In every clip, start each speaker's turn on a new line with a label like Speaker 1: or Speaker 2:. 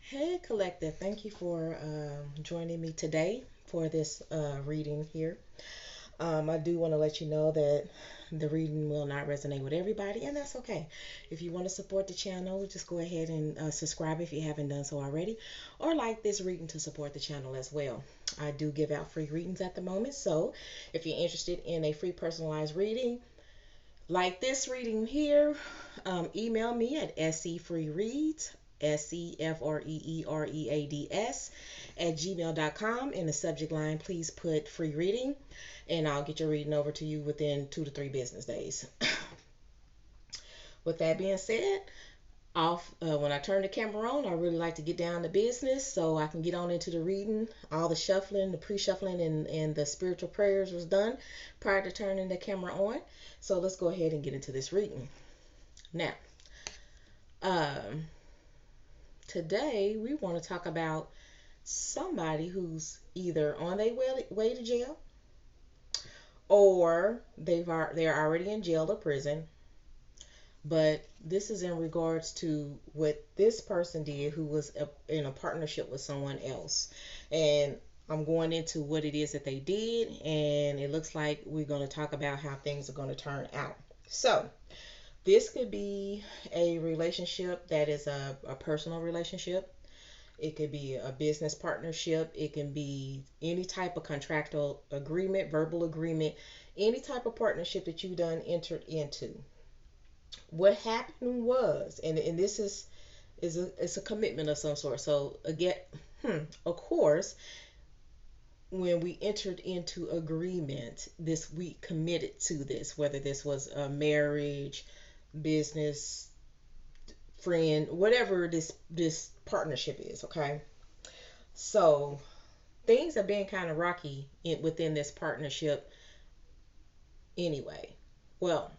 Speaker 1: Hey, Collective. Thank you for joining me today for this reading here. I do want to let you know that the reading will not resonate with everybody, and that's okay. If you want to support the channel, just go ahead and subscribe if you haven't done so already, or like this reading to support the channel as well. I do give out free readings at the moment, so if you're interested in a free personalized reading, like this reading here, email me at secfreereads, secfreereads @gmail.com. In the subject line, please put free reading, and I'll get your reading over to you within 2 to 3 business days. With that being said, off when I turn the camera on, I really like to get down to business so I can get on into the reading. All the shuffling, the pre-shuffling, and the spiritual prayers was done prior to turning the camera on. So let's go ahead and get into this reading. Now, um, today we want to talk about somebody who's either on their way to jail, or they're already in jail or prison. But this is in regards to what this person did who was in a partnership with someone else. And I'm going into what it is that they did, and it looks like we're going to talk about how things are going to turn out. So, this could be a relationship that is a personal relationship. It could be a business partnership. It can be any type of contractual agreement, verbal agreement, any type of partnership that you've done entered into. What happened was, and this is it's a commitment of some sort. So again, of course, when we entered into agreement, this we committed to this, whether this was a marriage, business, friend, whatever this partnership is. Okay, so things have been kind of rocky within this partnership anyway. Well,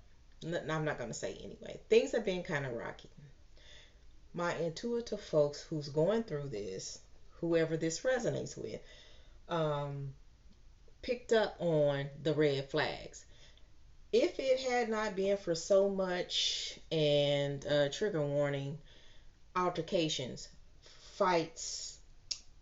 Speaker 1: I'm not going to say anyway. Things have been kind of rocky. My intuitive folks who's going through this, whoever this resonates with, um, picked up on the red flags. If it had not been for so much and trigger warning, altercations, fights,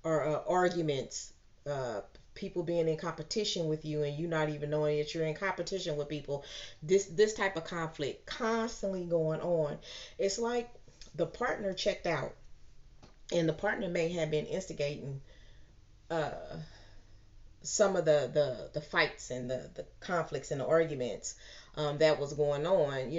Speaker 1: or arguments, uh, people being in competition with you and you not even knowing that you're in competition with people, this type of conflict constantly going on. It's like the partner checked out, and the partner may have been instigating uh, some of the fights and the conflicts and the arguments that was going on.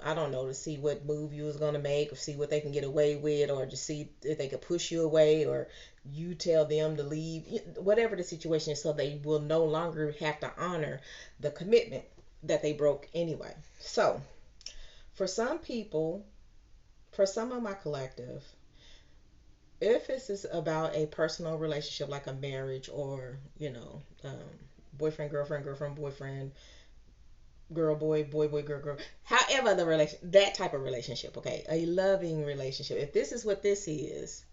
Speaker 1: I don't know, to see what move you was going to make, or see what they can get away with, or to see if they could push you away, or you tell them to leave, whatever the situation is, so they will no longer have to honor the commitment that they broke anyway. So for some people, for some of my collective, if this is about a personal relationship like a marriage, or boyfriend girlfriend, girlfriend boyfriend, girl boy, boy boy, girl girl, however the relation, that type of relationship, okay, a loving relationship, if this is what this is,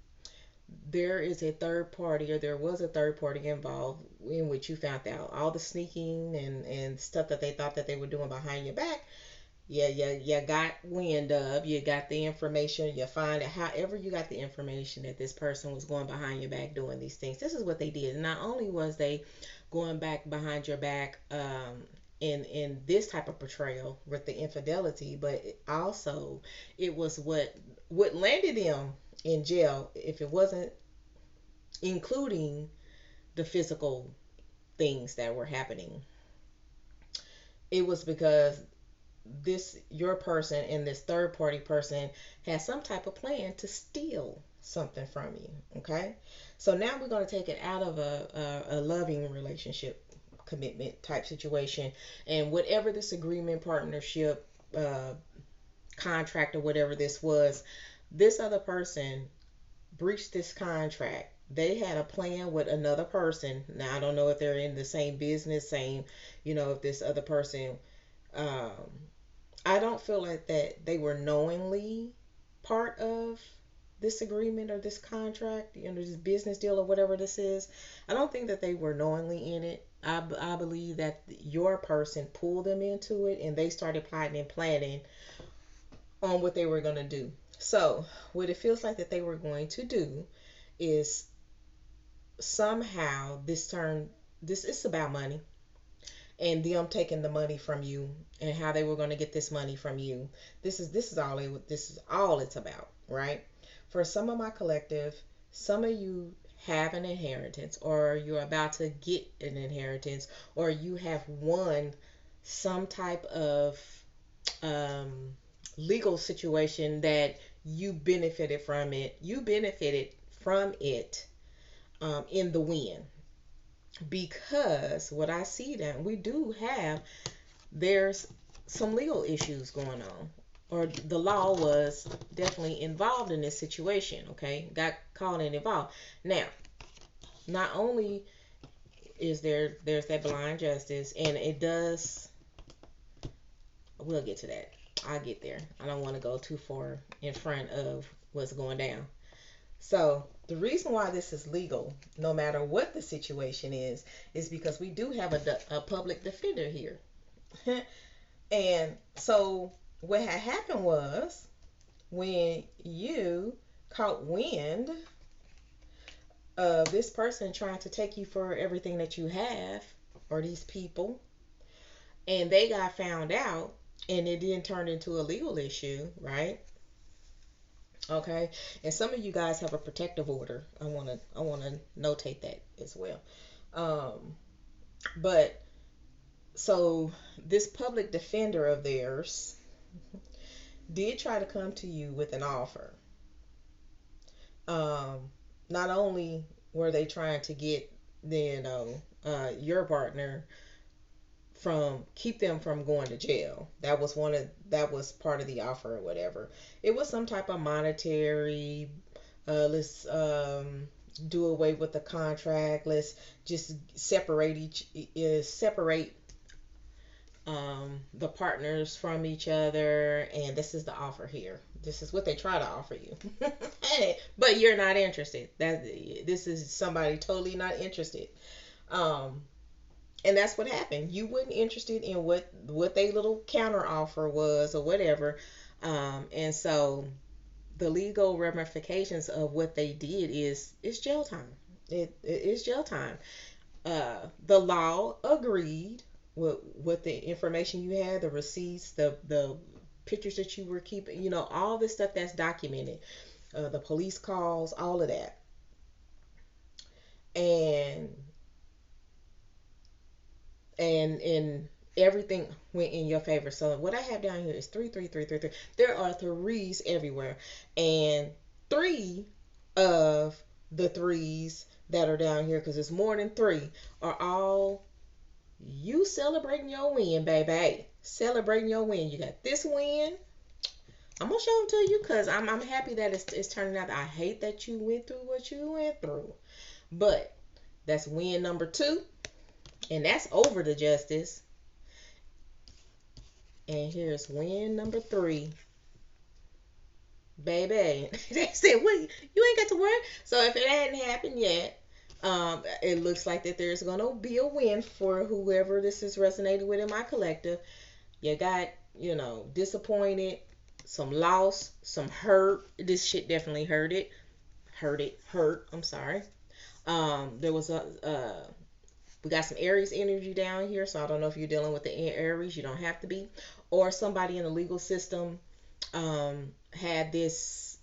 Speaker 1: there is a third party, or there was a third party involved, in which you found out all the sneaking and stuff that they thought that they were doing behind your back. Yeah, yeah, you got wind of, you got the information, you find it, however you got the information that this person was going behind your back doing these things. This is what they did. Not only was they going back behind your back, in this type of portrayal with the infidelity, but also it was what landed them in jail, if it wasn't including the physical things that were happening. It was because this your person and this third party person has some type of plan to steal something from you. Okay, so now we're going to take it out of a loving relationship, commitment type situation, and whatever this agreement, partnership, contract, or whatever this was, this other person breached this contract. They had a plan with another person. Now I don't know if they're in the same business, same, if this other person, um, I don't feel like that they were knowingly part of this agreement or this contract, this business deal or whatever this is. I don't think that they were knowingly in it. I believe that your person pulled them into it, and they started plotting and planning on what they were going to do. So what it feels like that they were going to do is somehow this is about money and them taking the money from you and how they were going to get this money from you. This is all it's about, right? For some of my collective, some of you have an inheritance or you're about to get an inheritance or you have won some type of um, legal situation that you benefited from it. You benefited from it in the win because what I see that we do have there's some legal issues going on or the law was definitely involved in this situation, okay, got caught and involved. Now not only is there's that blind justice and it does, we'll get to that, I'll get there, I don't want to go too far in front of what's going down. So the reason why this is legal, no matter what the situation is because we do have a public defender here. And so what had happened was when you caught wind of this person trying to take you for everything that you have, or these people, and they got found out, and it didn't turn into a legal issue, right? Okay, and some of you guys have a protective order. I wanna notate that as well. Um, but so this public defender of theirs did try to come to you with an offer. Um, Not only were they trying to get your partner from keep them from going to jail. That was part of the offer or whatever. It was some type of monetary. Let's do away with the contract. Let's just separate the partners from each other, and this is the offer here. This is what they try to offer you. But you're not interested. This is somebody totally not interested. Um, and that's what happened. You weren't interested in what they little counter offer was or whatever. And so the legal ramifications of what they did is jail time. It is jail time. The law agreed with the information you had, the receipts, the pictures that you were keeping, all this stuff that's documented, the police calls, all of that, and and everything went in your favor. So what I have down here is three, three, three, three, three. There are threes everywhere, and three of the threes that are down here, because it's more than three, are all you celebrating your win, baby. Celebrating your win. You got this win. I'm gonna show them to you because I'm happy that it's turning out. I hate that you went through what you went through, but that's win number two, and that's over the justice. And here's win number three, baby. They said, "Wait, you ain't got to worry." So if it hadn't happened yet, it looks like that there's gonna be a win for whoever this is resonating with in my collective. You got, disappointed, some loss, some hurt. This shit definitely hurt. I'm sorry. There was we got some Aries energy down here, so I don't know if you're dealing with the Aries. You don't have to be, or somebody in the legal system had this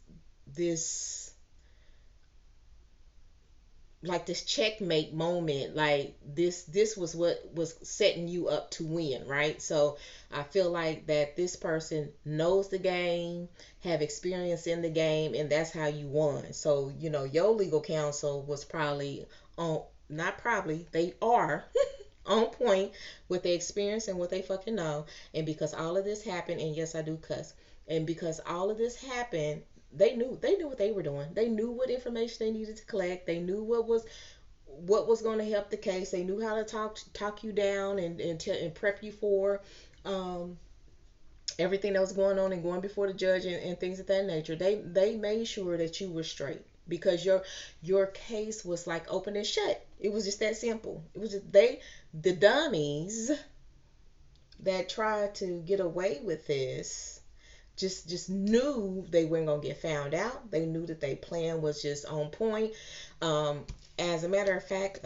Speaker 1: like this checkmate moment, like this was what was setting you up to win, right? So I feel like that this person knows the game, have experience in the game, and that's how you won. So your legal counsel was probably on, not probably, they are on point with the experience and what they fucking know. And because all of this happened, and yes, I do cuss, and because all of this happened, they knew what they were doing. They knew what information they needed to collect. They knew what was going to help the case. They knew how to talk you down and prep you for um, everything that was going on and going before the judge and things of that nature. They made sure that you were straight because your case was like open and shut. It was just that simple. It was just the dummies that tried to get away with this just knew they weren't gonna get found out. They knew that their plan was just on point. Um, as a matter of fact,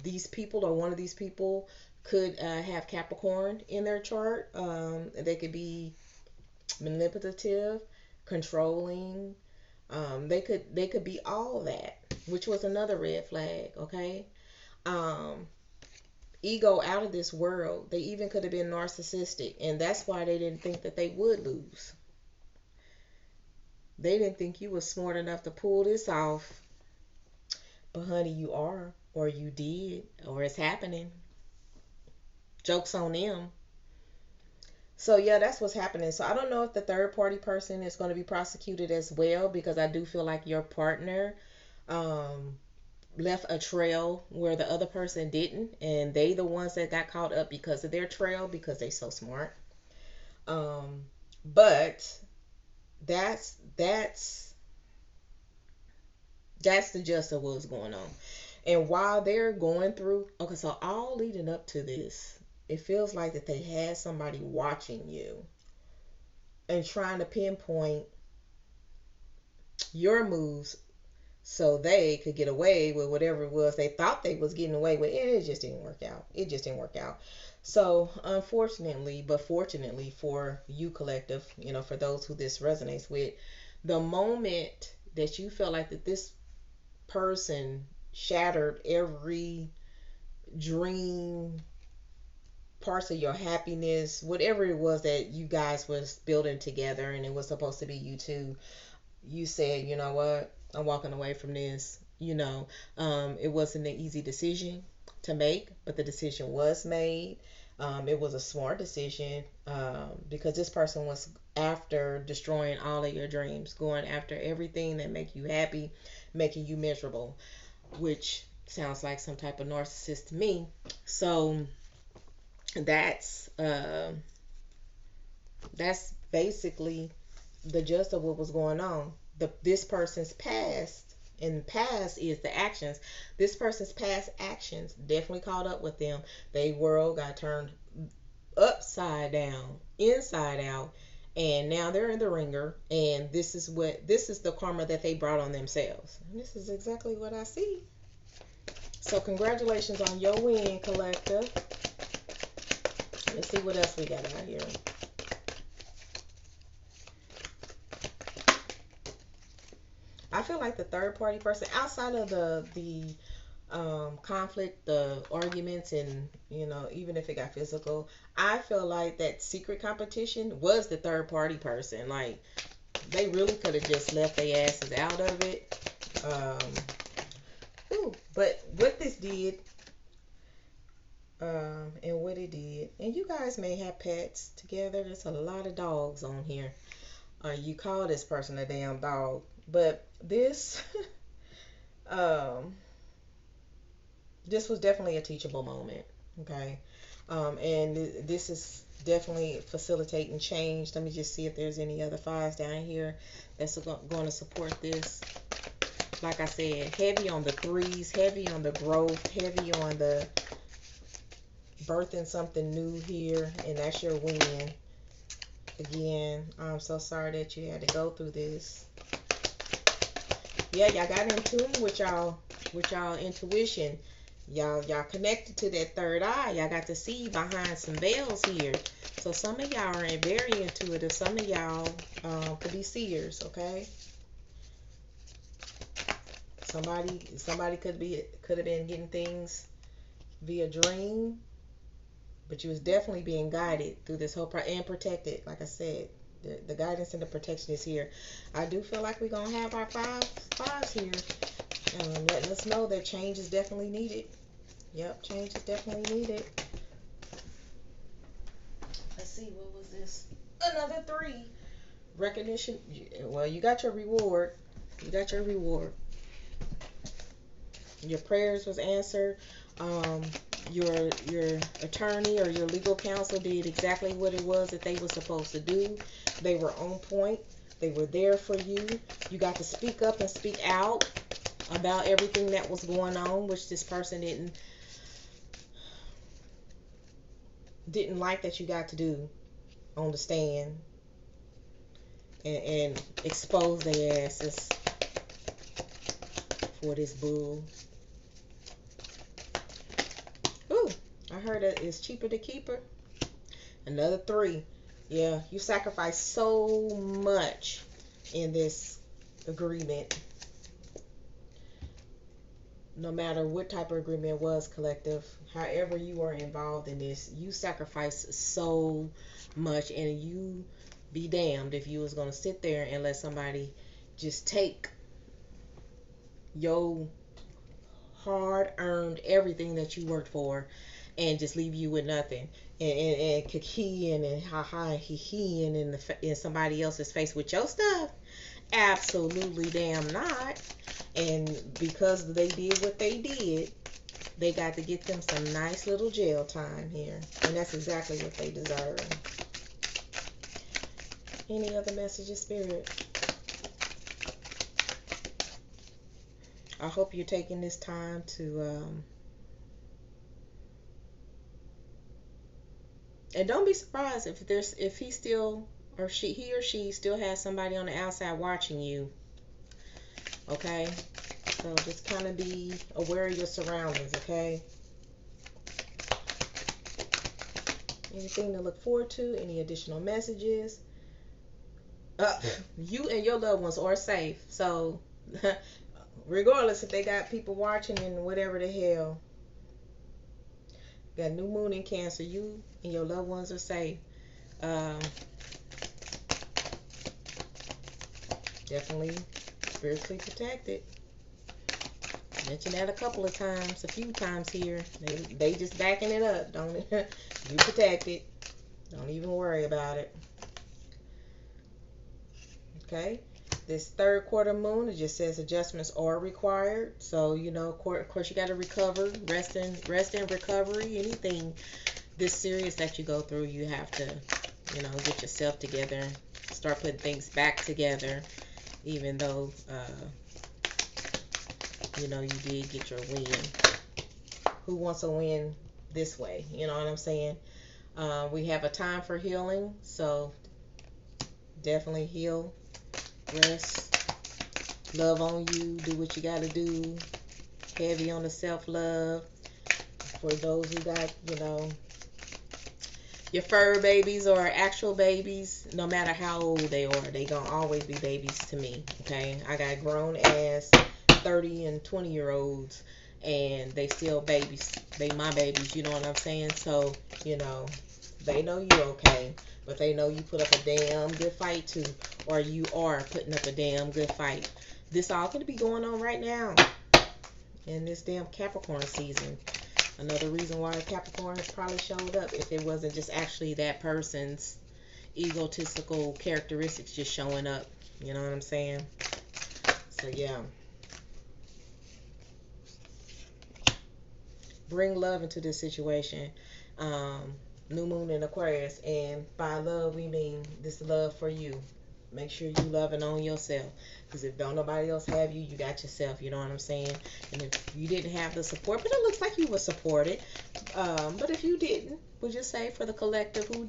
Speaker 1: these people, or one of these people, could have Capricorn in their chart. They could be manipulative, controlling. They could be all that, which was another red flag. Okay. Um, ego out of this world. They even could have been narcissistic, and that's why they didn't think that they would lose. They didn't think you were smart enough to pull this off. But honey, you are, or you did, or it's happening. Joke's on them. So yeah, that's what's happening. So I don't know if the third party person is going to be prosecuted as well, because I do feel like your partner um left a trail where the other person didn't, and they the ones that got caught up because of their trail, because they so smart. Um but that's that's the gist of what's going on. And while they're going through, okay, so all leading up to this, it feels like that they had somebody watching you and trying to pinpoint your moves so they could get away with whatever it was they thought they was getting away with, and it just didn't work out. It just didn't work out. So unfortunately, but fortunately for you, collective, for those who this resonates with, the moment that you felt like that this person shattered every dream, parts of your happiness, whatever it was that you guys was building together, and it was supposed to be you two, you said, you know what, I'm walking away from this. It wasn't an easy decision to make, but the decision was made. It was a smart decision, because this person was after destroying all of your dreams, going after everything that make you happy, making you miserable, which sounds like some type of narcissist to me. So that's basically the gist of what was going on. This person's past, and past is the actions. This person's past actions definitely caught up with them. They world got turned upside down, inside out, and now they're in the ringer. And this is the karma that they brought on themselves. And this is exactly what I see. So congratulations on your win, collective. Let's see what else we got out here. I feel like the third party person, outside of the conflict, the arguments, and even if it got physical, I feel like that secret competition was the third party person. Like, they really could have just left their asses out of it. But what this did, and what it did, and you guys may have pets together. There's a lot of dogs on here. You call this person a damn dog, but this um this was definitely a teachable moment. Okay. And this is definitely facilitating change. Let me just see if there's any other files down here that's going to support this. Like I said, heavy on the threes, heavy on the growth, heavy on the birthing something new here, and that's your win. Again, I'm so sorry that you had to go through this. Yeah, y'all got in tune with y'all intuition. Y'all connected to that third eye. Y'all got to see behind some veils here. So some of y'all are very intuitive. Some of y'all could be seers. Okay. Somebody could have been getting things via dream, but you was definitely being guided through this whole and protected. Like I said, the guidance and the protection is here. I do feel like we're gonna have our fives here, letting us know that change is definitely needed. Yep, change is definitely needed. Let's see, what was this? Another three. Recognition. Well, you got your reward. You got your reward. Your prayers was answered. Um, your attorney or your legal counsel did exactly what it was that they were supposed to do. They were on point. They were there for you. You got to speak up and speak out about everything that was going on, which this person didn't like that you got to do on the stand. and expose their asses for this bull. Ooh, I heard that it's cheaper to keep her. Another three. Yeah, you sacrifice so much in this agreement. No matter what type of agreement it was, collective, however you are involved in this, you sacrifice so much, and you be damned if you was gonna sit there and let somebody just take your hard earned everything that you worked for and just leave you with nothing, and kikiing and ha ha and he and in somebody else's face with your stuff. Absolutely damn not. And because they did what they did, they got to get them some nice little jail time here, and that's exactly what they deserve. Any other messages, Spirit? I hope you're taking this time to and don't be surprised if he still or she still has somebody on the outside watching you. Okay, so just kind of be aware of your surroundings. Okay. Anything to look forward to? Any additional messages? You and your loved ones are safe. So regardless if they got people watching and whatever the hell, got new moon in Cancer, you and your loved ones are safe. Um, Definitely spiritually protected. Mentioned that a few times here. They just backing it up, don't it? You protected. Don't even worry about it. Okay. This third quarter moon, it just says adjustments are required. So, of course, you got to recover, rest and recovery. Anything this serious that you go through, you have to, get yourself together, start putting things back together, even though, you did get your win. Who wants a win this way? You know what I'm saying? We have a time for healing, so definitely heal. Rest, love on you, do what you gotta do. Heavy on the self-love. For those who got, your fur babies or actual babies, no matter how old they are, they gonna always be babies to me. Okay, I got grown ass 30 and 20-year-olds, and they still babies. They my babies. You know what I'm saying? So they know you okay, but they know you put up a damn good fight too, or you are putting up a damn good fight. This all gonna be going on right now in this damn Capricorn season. Another reason why Capricorn probably showed up, if it wasn't just actually that person's egotistical characteristics just showing up. You know what I'm saying? So yeah. Bring love into this situation. New moon in Aquarius, and by love we mean this love for you. Make sure you loving on yourself, because if don't nobody else have you, you got yourself. You know what I'm saying? And if you didn't have the support, but it looks like you were supported, but if you didn't, we'll just say for the collective who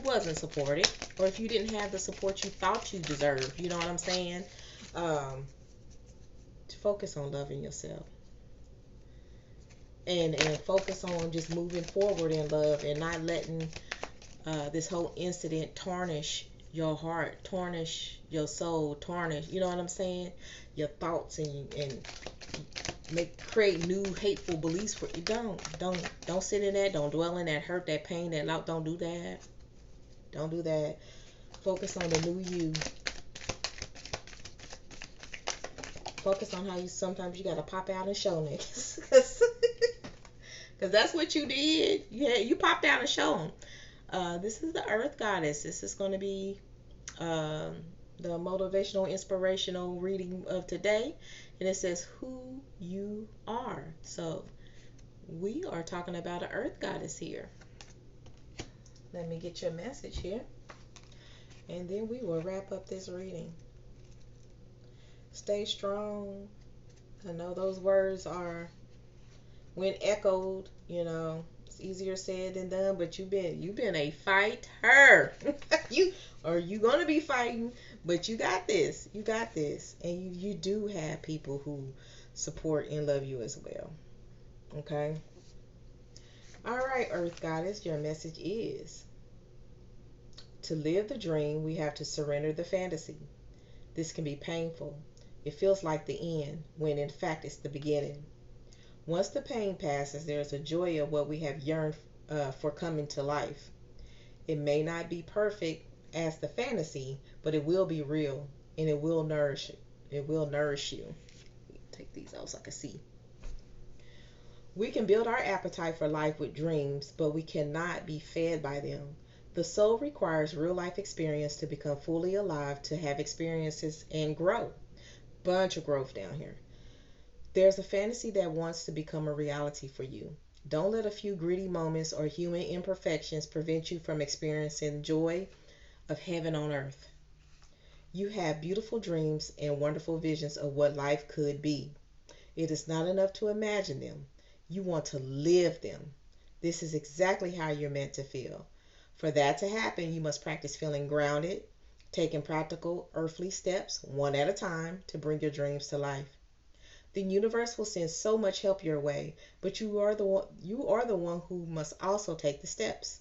Speaker 1: wasn't supported, or if you didn't have the support you thought you deserved, you know what I'm saying? To focus on loving yourself. And focus on just moving forward in love, and not letting this whole incident tarnish your heart, tarnish your soul, tarnish, you know what I'm saying, your thoughts, and create new hateful beliefs for you. Don't sit in that. Don't dwell in that hurt, that pain, that doubt. Don't do that. Don't do that. Focus on the new you. Focus on how sometimes you gotta pop out and show niggas. Because that's what you did. You popped out and show them. This is the Earth Goddess. This is going to be the motivational, inspirational reading of today. And it says who you are. So we are talking about an Earth Goddess here. Let me get your message here. And then we will wrap up this reading. Stay strong. I know those words are, when echoed, it's easier said than done, but you've been a fighter. You gonna be fighting, But you got this. You got this. And you do have people who support and love you as well. Okay? All right, Earth Goddess, your message is to live the dream, we have to surrender the fantasy. This can be painful. It feels like the end, when in fact it's the beginning. Once the pain passes, there's a joy of what we have yearned for coming to life. It may not be perfect as the fantasy, but it will be real and it will nourish it. It will nourish you. Take these out so I can see. We can build our appetite for life with dreams, but we cannot be fed by them. The soul requires real life experience to become fully alive, to have experiences and grow. Bunch of growth down here. There's a fantasy that wants to become a reality for you. Don't let a few gritty moments or human imperfections prevent you from experiencing joy of heaven on earth. You have beautiful dreams and wonderful visions of what life could be. It is not enough to imagine them. You want to live them. This is exactly how you're meant to feel. For that to happen, you must practice feeling grounded, taking practical earthly steps one at a time to bring your dreams to life. The universe will send so much help your way, but you are the one who must also take the steps.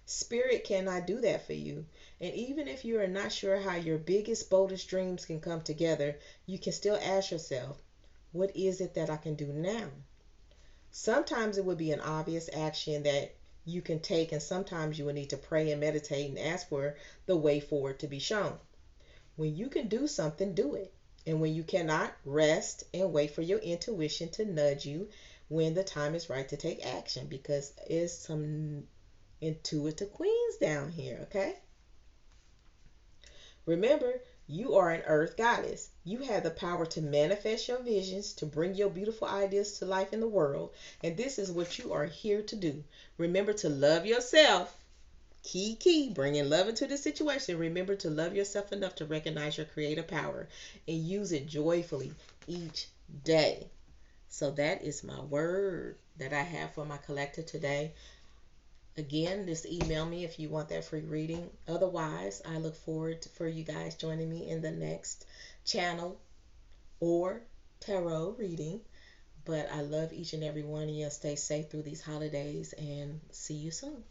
Speaker 1: Spirit cannot do that for you. And even if you are not sure how your biggest, boldest dreams can come together, you can still ask yourself, what is it that I can do now? Sometimes it would be an obvious action that you can take, and sometimes you will need to pray and meditate and ask for the way forward to be shown. When you can do something, do it. And when you cannot, rest and wait for your intuition to nudge you when the time is right to take action, because it's some intuitive queens down here, okay? Remember, you are an earth goddess. You have the power to manifest your visions, to bring your beautiful ideas to life in the world, and this is what you are here to do. Remember to love yourself. Key, bringing love into the situation. Remember to love yourself enough to recognize your creative power and use it joyfully each day. So that is my word that I have for my collective today. Again, just email me if you want that free reading. Otherwise, I look forward for you guys joining me in the next channel or tarot reading. But I love each and every one of you. Stay safe through these holidays and see you soon.